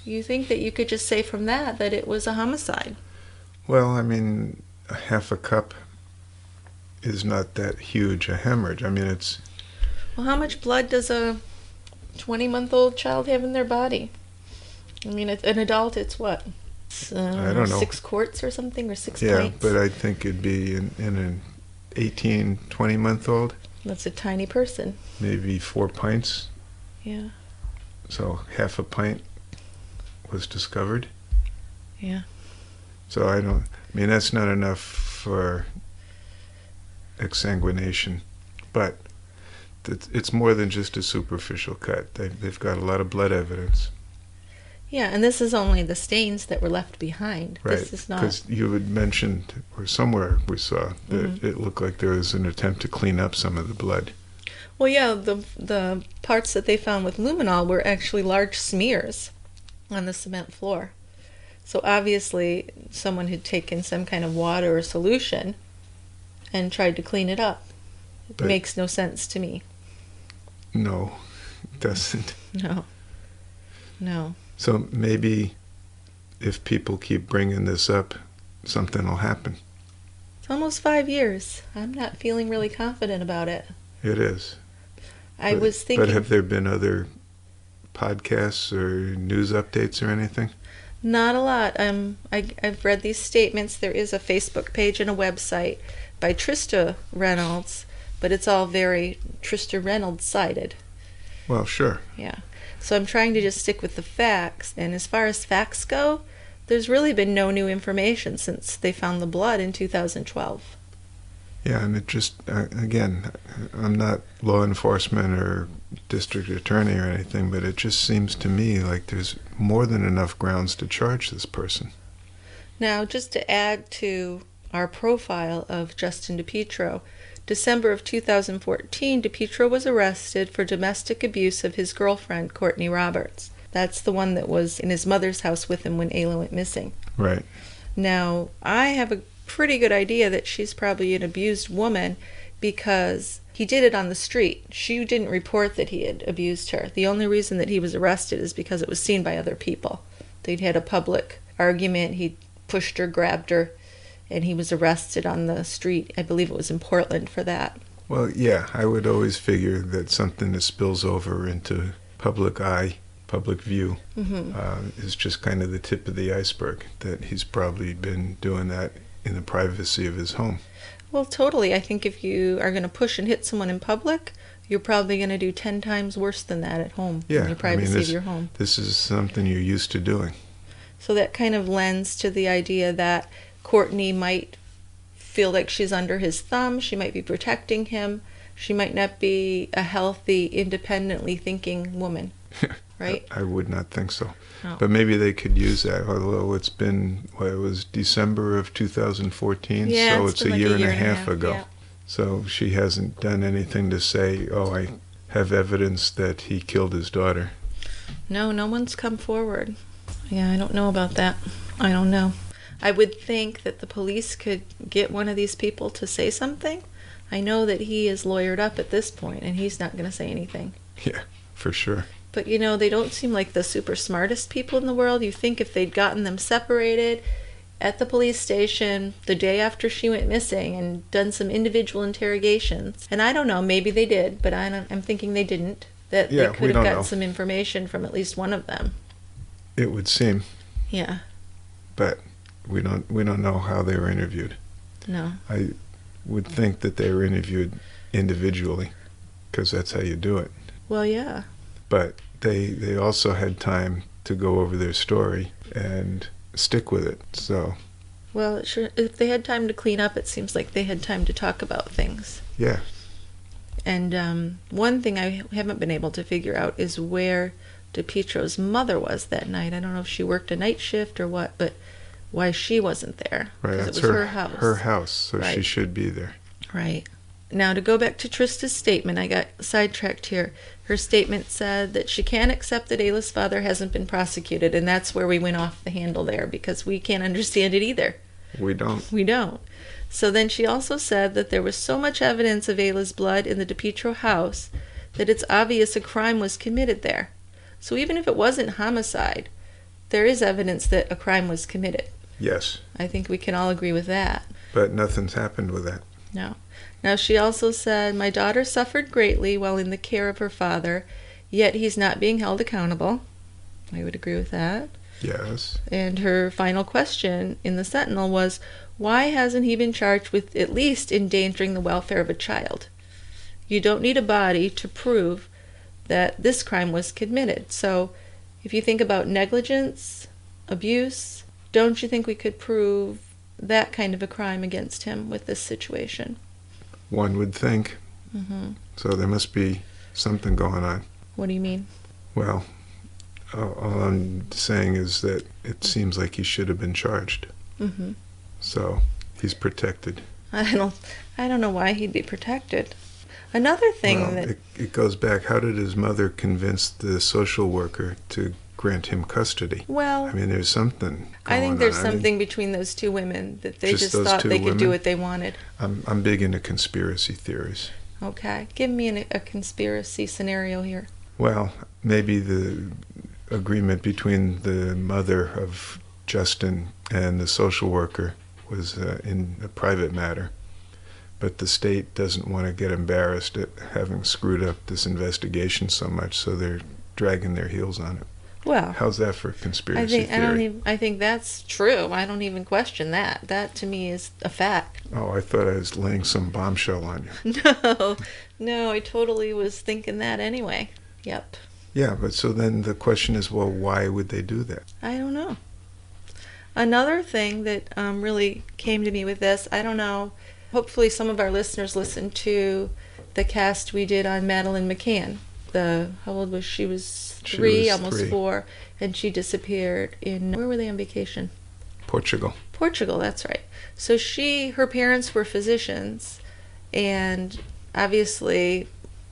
you think that you could just say from that it was a homicide. Well, I mean, a half a cup is not that huge a hemorrhage. I mean, it's... Well, how much blood does a 20-month-old child have in their body? I mean, an adult, it's what? I don't know. 6 quarts or something, or 6 yeah, pints? but I think it'd be in an 18, 20-month-old. That's a tiny person. Maybe 4 pints. Yeah. So half a pint was discovered. Yeah. So I mean, that's not enough for exsanguination, but it's more than just a superficial cut. They've got a lot of blood evidence. Yeah, and this is only the stains that were left behind. Right, This is not... because you had mentioned, or somewhere we saw, that it looked like there was an attempt to clean up some of the blood. Well, yeah, the parts that they found with luminol were actually large smears on the cement floor. So obviously someone had taken some kind of water or solution and tried to clean it up. It makes no sense to me. No, it doesn't. No. So maybe if people keep bringing this up, something will happen. It's almost 5 years. I'm not feeling really confident about it. It is. I was thinking... But have there been other podcasts or news updates or anything? Not a lot. I've read these statements. There is a Facebook page and a website by Trista Reynolds, but it's all very Trista Reynolds-sided. Well, sure. Yeah. So I'm trying to just stick with the facts. And as far as facts go, there's really been no new information since they found the blood in 2012. Yeah, and it just, again, I'm not law enforcement or district attorney or anything, but it just seems to me like there's more than enough grounds to charge this person. Now, just to add to our profile of Justin DiPietro. December of 2014, DiPietro was arrested for domestic abuse of his girlfriend, Courtney Roberts. That's the one that was in his mother's house with him when Ayla went missing. Right. Now, I have a pretty good idea that she's probably an abused woman because he did it on the street. She didn't report that he had abused her. The only reason that he was arrested is because it was seen by other people. They'd had a public argument. He pushed her, grabbed her, and he was arrested on the street. I believe it was in Portland for that. Well, yeah, I would always figure that something that spills over into public eye, public view, is just kind of the tip of the iceberg, that he's probably been doing that in the privacy of his home. Well, totally. I think if you are going to push and hit someone in public, you're probably going to do 10 times worse than that at home, in your privacy of your home. This is something you're used to doing. So that kind of lends to the idea that Courtney might feel like she's under his thumb. She might be protecting him. She might not be a healthy, independently thinking woman. Right? I would not think so. No. But maybe they could use that, although it's been, it was December of 2014, yeah, so it's been a like year and a half ago. Yeah. So she hasn't done anything to say, oh, I have evidence that he killed his daughter. No, no one's come forward. Yeah, I don't know about that. I don't know. I would think that the police could get one of these people to say something. I know that he is lawyered up at this point, and he's not going to say anything. Yeah, for sure. But, you know, they don't seem like the super smartest people in the world. You think if they'd gotten them separated at the police station the day after she went missing and done some individual interrogations, and I don't know, maybe they did, but I'm thinking they didn't, that they could have gotten some information from at least one of them. It would seem. Yeah. But we don't know how they were interviewed. No. I would think that they were interviewed individually, because that's how you do it. Well, yeah. But they also had time to go over their story and stick with it. So. Well, sure. If they had time to clean up, it seems like they had time to talk about things. Yeah. And one thing I haven't been able to figure out is where DiPietro's mother was that night. I don't know if she worked a night shift or what, but why she wasn't there. Right, because that's it was her house. Her house, so right. She should be there. Right. Now, to go back to Trista's statement, I got sidetracked here. Her statement said that she can't accept that Ayla's father hasn't been prosecuted, and that's where we went off the handle there, because we can't understand it either. We don't. We don't. So then she also said that there was so much evidence of Ayla's blood in the DiPietro house that it's obvious a crime was committed there. So even if it wasn't homicide, there is evidence that a crime was committed. Yes. I think we can all agree with that. But nothing's happened with that. No. Now, she also said, my daughter suffered greatly while in the care of her father, yet he's not being held accountable. I would agree with that. Yes. And her final question in the Sentinel was, why hasn't he been charged with at least endangering the welfare of a child? You don't need a body to prove that this crime was committed. So if you think about negligence, abuse, don't you think we could prove that kind of a crime against him with this situation? One would think. Mm-hmm. So there must be something going on. What do you mean? Well, all I'm saying is that it seems like he should have been charged. Mm-hmm. So he's protected. I don't know why he'd be protected. Another thing it goes back. How did his mother convince the social worker to grant him custody? Well, I mean, there's something. I think there's something between those two women that they just thought they could do what they wanted. I'm big into conspiracy theories. Okay, give me a conspiracy scenario here. Well, maybe the agreement between the mother of Justin and the social worker was in a private matter, but the state doesn't want to get embarrassed at having screwed up this investigation so much, so they're dragging their heels on it. Well, how's that for conspiracy theory? I think that's true. I don't even question that. That to me is a fact. Oh, I thought I was laying some bombshell on you. No, I totally was thinking that anyway. Yep. Yeah, but so then the question is, well, why would they do that? I don't know. Another thing that really came to me with this, I don't know, hopefully some of our listeners listened to the cast we did on Madeleine McCann. How old was she? Was three, almost 4, and she disappeared where were they on vacation? Portugal. Portugal, that's right. So her parents were physicians, and obviously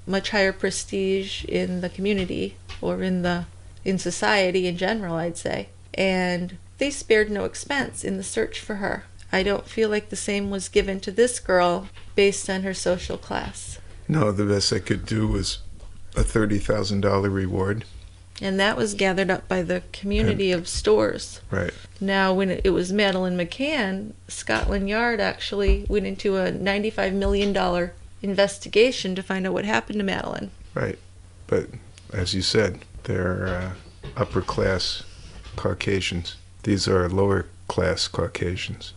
much higher prestige in the community, or in society in general, I'd say. And they spared no expense in the search for her. I don't feel like the same was given to this girl based on her social class. No, the best I could do was a $30,000 reward. And that was gathered up by the community of stores. Right. Now, when it was Madeleine McCann, Scotland Yard actually went into a $95 million investigation to find out what happened to Madeleine. Right. But, as you said, they're upper class Caucasians. These are lower class Caucasians.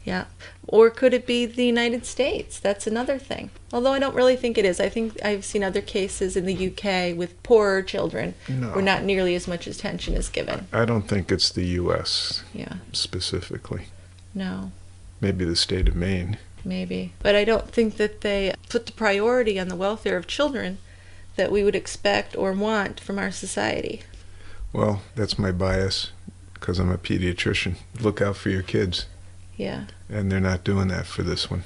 Yeah. Or could it be the United States? That's another thing. Although I don't really think it is. I think I've seen other cases in the UK with poorer children where not nearly as much attention is given. I don't think it's the U.S. Yeah. Specifically. No. Maybe the state of Maine. Maybe. But I don't think that they put the priority on the welfare of children that we would expect or want from our society. Well, that's my bias, because I'm a pediatrician. Look out for your kids. Yeah. And they're not doing that for this one.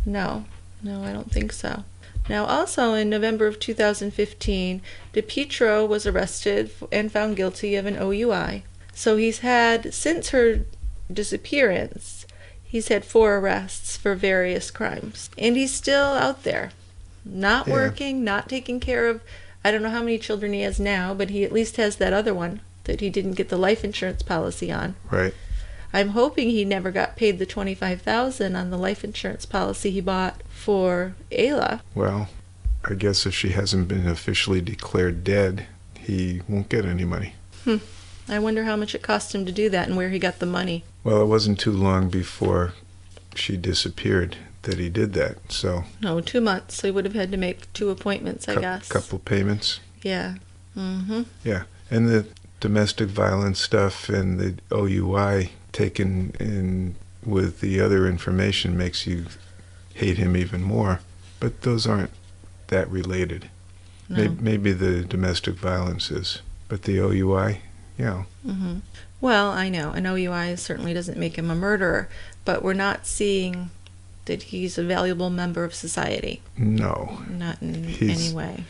No, I don't think so. Now, also in November of 2015, DePietro was arrested and found guilty of an OUI. So he's had, since her disappearance, he's had 4 arrests for various crimes. And he's still out there, not working, not taking care of, I don't know how many children he has now, but he at least has that other one that he didn't get the life insurance policy on. Right. I'm hoping he never got paid the $25,000 on the life insurance policy he bought for Ayla. Well, I guess if she hasn't been officially declared dead, he won't get any money. I wonder how much it cost him to do that and where he got the money. Well, it wasn't too long before she disappeared that he did that, so... No, 2 months, so he would have had to make 2 appointments, I guess. Couple payments. Yeah. Mm-hmm. Yeah, and the domestic violence stuff and the OUI taken in with the other information makes you hate him even more. But those aren't that related. No. Maybe the domestic violence is, but the OUI, yeah. Mm-hmm. Well, I know, an OUI certainly doesn't make him a murderer, but we're not seeing that he's a valuable member of society. No. Not in He's any way.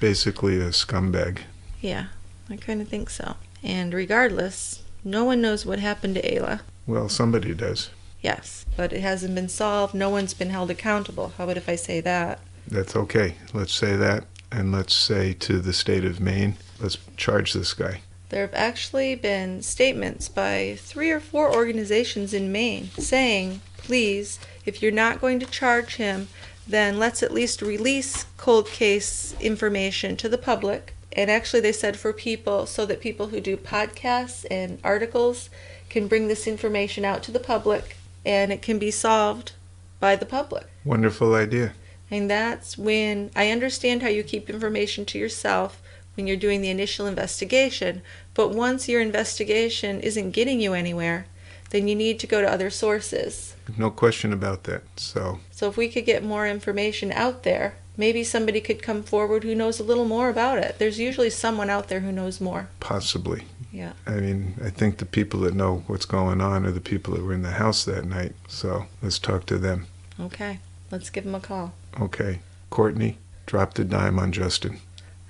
basically a scumbag. Yeah, I kind of think so. And regardless, no one knows what happened to Ayla. Well, somebody does. Yes, but it hasn't been solved. No one's been held accountable. How about if I say that? That's okay. Let's say that, and let's say to the state of Maine, let's charge this guy. There have actually been statements by 3 or 4 organizations in Maine saying, please, if you're not going to charge him, then let's at least release cold case information to the public. And actually they said for people, so that people who do podcasts and articles can bring this information out to the public and it can be solved by the public. Wonderful idea. And that's when I understand how you keep information to yourself when you're doing the initial investigation, but once your investigation isn't getting you anywhere, then you need to go to other sources. No question about that. So if we could get more information out there, maybe somebody could come forward who knows a little more about it. There's usually someone out there who knows more. Possibly. Yeah. I mean, I think the people that know what's going on are the people that were in the house that night. So let's talk to them. Okay. Let's give them a call. Okay. Courtney, drop the dime on Justin.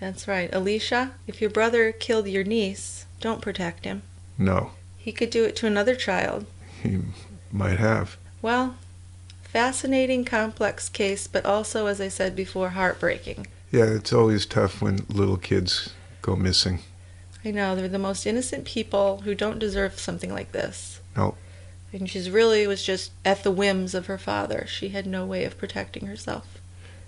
That's right. Alicia, if your brother killed your niece, don't protect him. No. He could do it to another child. He might have. Well, fascinating, complex case, but also, as I said before, heartbreaking. Yeah, it's always tough when little kids go missing. I know, they're the most innocent people who don't deserve something like this. No. And she really was just at the whims of her father. She had no way of protecting herself.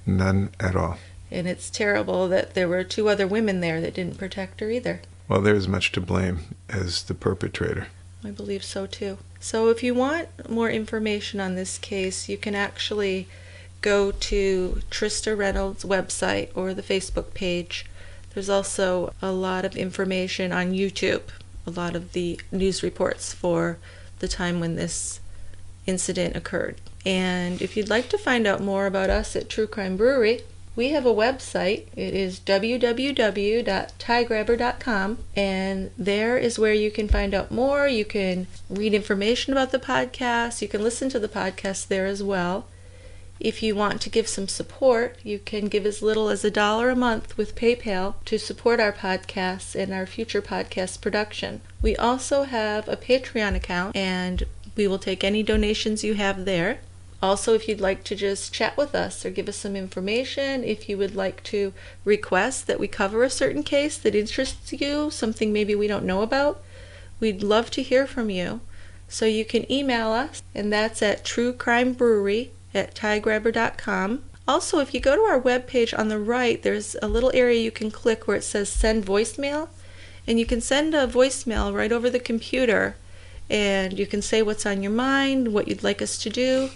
None at all. And it's terrible that there were 2 other women there that didn't protect her either. Well, they're as much to blame as the perpetrator. I believe so too. So if you want more information on this case, you can actually go to Trista Reynolds' website or the Facebook page. There's also a lot of information on YouTube, a lot of the news reports for the time when this incident occurred. And if you'd like to find out more about us at True Crime Brewery, We have a website. It is www.tiegrabber.com, and there is where you can find out more. You can read information about the podcast. You can listen to the podcast there as well. If you want to give some support, you can give as little as $1 a month with PayPal to support our podcasts and our future podcast production. We also have a Patreon account, and we will take any donations you have there. Also, if you'd like to just chat with us or give us some information, if you would like to request that we cover a certain case that interests you, something maybe we don't know about, we'd love to hear from you. So you can email us, and that's at truecrimebrewery@tiegrabber.com. Also, if you go to our webpage on the right, there's a little area you can click where it says send voicemail, and you can send a voicemail right over the computer, and you can say what's on your mind, what you'd like us to do,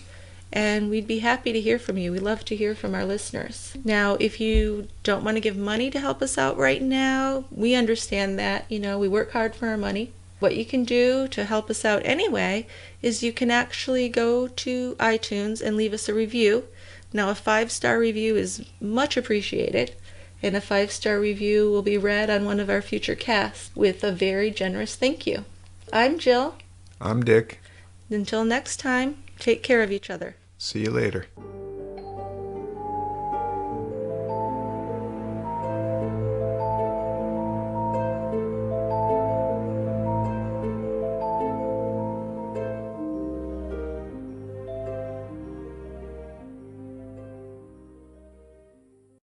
and we'd be happy to hear from you. We love to hear from our listeners. Now, if you don't want to give money to help us out right now, we understand that. We work hard for our money. What you can do to help us out anyway is you can actually go to iTunes and leave us a review. Now, a 5-star review is much appreciated, and a 5-star review will be read on one of our future casts with a very generous thank you. I'm Jill. I'm Dick. Until next time, take care of each other. See you later.